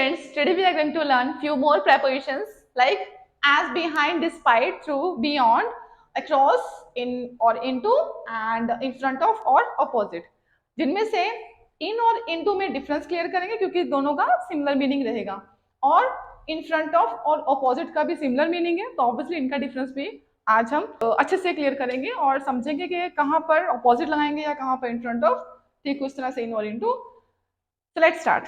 friends, today we are going to learn few more prepositions like as, behind, despite, through, beyond, across, in or into and in front of और opposite. जिनमें से in और into में difference clear करेंगे क्योंकि दोनों का similar meaning रहेगा और in front of और opposite का भी सिमिलर मीनिंग है, तो ऑब्वियसली इनका डिफरेंस भी आज हम अच्छे से क्लियर करेंगे और समझेंगे कि कहाँ पर ऑपोजिट लगाएंगे या कहाँ पर इन फ्रंट ऑफ, ठीक उस तरह से इन और into. So let's start.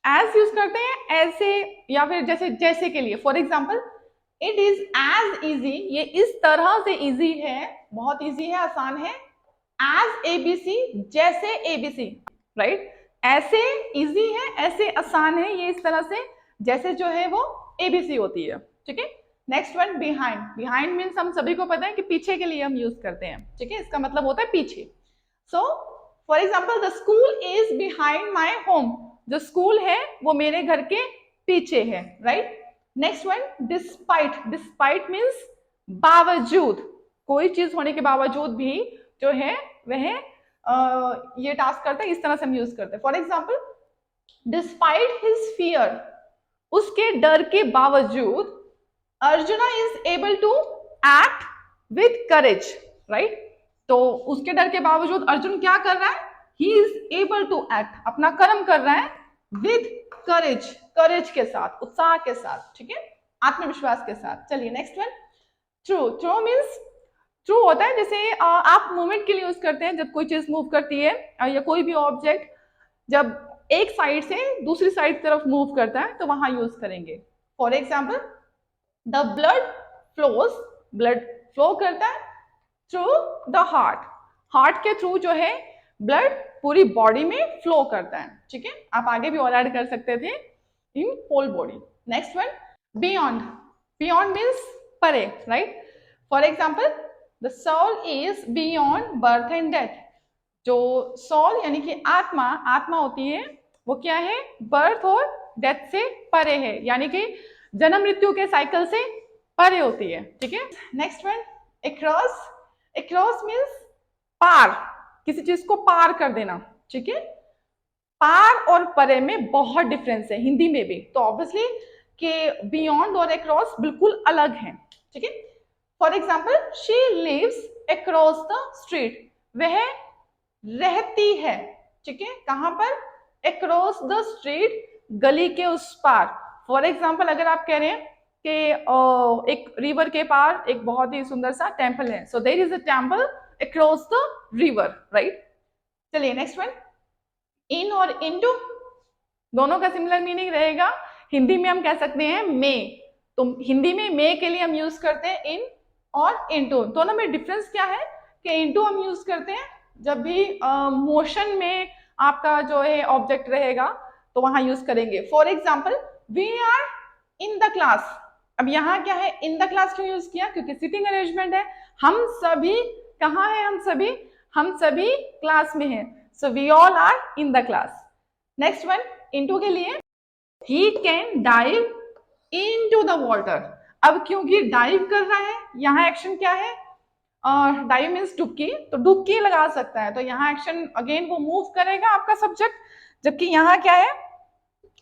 As use करते हैं ऐसे या फिर जैसे जैसे के लिए. For example, it is as easy, ये इस तरह से इजी है, बहुत इजी है, आसान है. एज एबीसी, जैसे एबीसी, राइट. ऐसे इजी है, ऐसे आसान है, ये इस तरह से जैसे जो है वो एबीसी होती है. ठीक है. Next one, behind. Behind means हम सभी को पता है कि पीछे के लिए हम यूज करते हैं. ठीक है. इसका मतलब होता है पीछे. So for example, the school is behind my home. जो स्कूल है वो मेरे घर के पीछे है, right. Next one, despite. Despite means बावजूद, कोई चीज होने के बावजूद भी जो है वह ये टास्क करता है, इस तरह से हम यूज करते हैं. For example, despite his fear, उसके डर के बावजूद Arjuna is able to act with courage, right. तो उसके डर के बावजूद अर्जुन क्या कर रहा है? He is able to act, अपना कर्म कर रहा है विथ करेज, करेज के साथ, उत्साह के साथ. ठीक है. आत्मविश्वास के साथ. चलिए next one, true. True means, true होता है जैसे आप मूवमेंट के लिए यूज करते हैं, जब कोई चीज मूव करती है या कोई भी ऑब्जेक्ट जब एक साइड से दूसरी साइड की तरफ मूव करता है तो वहां यूज करेंगे. For example, the blood flows, blood flow करता है थ्रू द हार्ट. हार्ट के थ्रू जो है ब्लड पूरी बॉडी में फ्लो करता है. ठीक है. आप आगे भी और ऐड कर सकते थे, in whole body. Next one, beyond. Beyond means परे, right. For example, the soul is beyond birth and death. जो सोल यानी कि आत्मा, आत्मा होती है वो क्या है? बर्थ और डेथ से परे है, यानी कि जन्म मृत्यु के साइकिल से परे होती है. ठीक है. Next one, across. Across means पार, किसी चीज को पार कर देना. ठीक है. पार और परे में बहुत डिफरेंस है, हिंदी में भी. तो ऑब्वियसली कि बियॉन्ड और अक्रॉस बिल्कुल अलग हैं. ठीक है. For example, she lives across the street, वह रहती है. ठीक है. कहां पर? अक्रॉस द स्ट्रीट, गली के उस पार. फॉर एग्जाम्पल, अगर आप कह रहे हैं कि एक रिवर के पार एक बहुत ही सुंदर सा टेम्पल है, so there is a temple across the river, right. चलिए नेक्स्ट वन, इन और इनटू. दोनों का सिमिलर मीनिंग रहेगा. हिंदी में हम कह सकते हैं मे, तो हिंदी में मे के लिए हम यूज करते हैं इन और इनटू. दोनों में डिफरेंस क्या है कि इनटू हम यूज करते हैं जब भी मोशन में आपका जो है ऑब्जेक्ट रहेगा तो वहां यूज करेंगे. For example, we are in the class. अब यहाँ क्या है? इन द क्लास क्यों यूज किया? क्योंकि सिटिंग अरेंजमेंट है. हम सभी कहाँ हैं? हम सभी क्लास में हैं. So we all are in the class. Next one, into के लिए, he can dive into the water. अब क्योंकि डाइव कर रहा है, यहाँ एक्शन क्या है? डाइव मीन्स डुबकी, तो डुबकी लगा सकता है, तो यहाँ एक्शन अगेन वो मूव करेगा आपका सब्जेक्ट. जबकि यहाँ क्या है?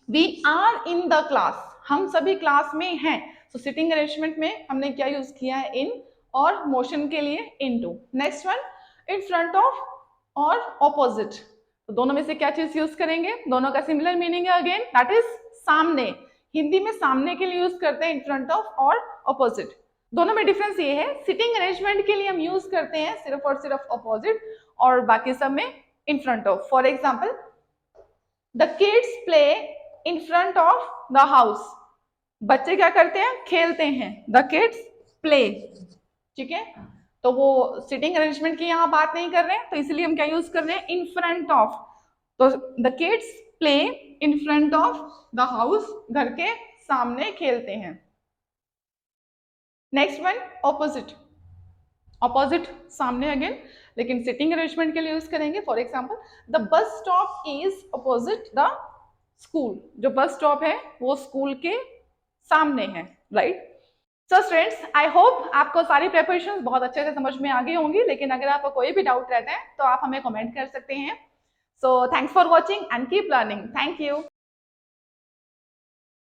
We are in the class, हम सभी क्लास में हैं. तो सिटिंग अरेंजमेंट में हमने क्या यूज किया है? इन, और मोशन के लिए into. Next one, in front of और ऑपोजिट. तो दोनों में से क्या चीज यूज करेंगे? दोनों का सिमिलर मीनिंग है अगेन, दैट इज सामने. हिंदी में सामने के लिए यूज करते हैं इन फ्रंट ऑफ और ऑपोजिट. दोनों में डिफरेंस ये है, सिटिंग अरेंजमेंट के लिए हम यूज करते हैं सिर्फ और सिर्फ ऑपोजिट और बाकी सब में इन front of. For example, the kids play in front of the house. बच्चे क्या करते हैं? खेलते हैं. The kids play. ठीक है. तो वो सिटिंग अरेंजमेंट की यहाँ बात नहीं कर रहे हैं, तो इसलिए हम क्या यूज कर रहे हैं? In front of. तो the kids play in front of the house, घर के सामने खेलते हैं. Next one, opposite. ऑपोजिट सामने अगेन, लेकिन सिटिंग अरेंजमेंट के लिए यूज करेंगे. For example, the bus stop is opposite the school. जो बस स्टॉप है वो स्कूल के सामने है, right. So students, I hope आपको सारी प्रिपरेशंस बहुत अच्छे से समझ में आ गई होंगी, लेकिन अगर आपको कोई भी डाउट रहता है तो आप हमें कमेंट कर सकते हैं. So thanks for watching and keep learning. Thank you.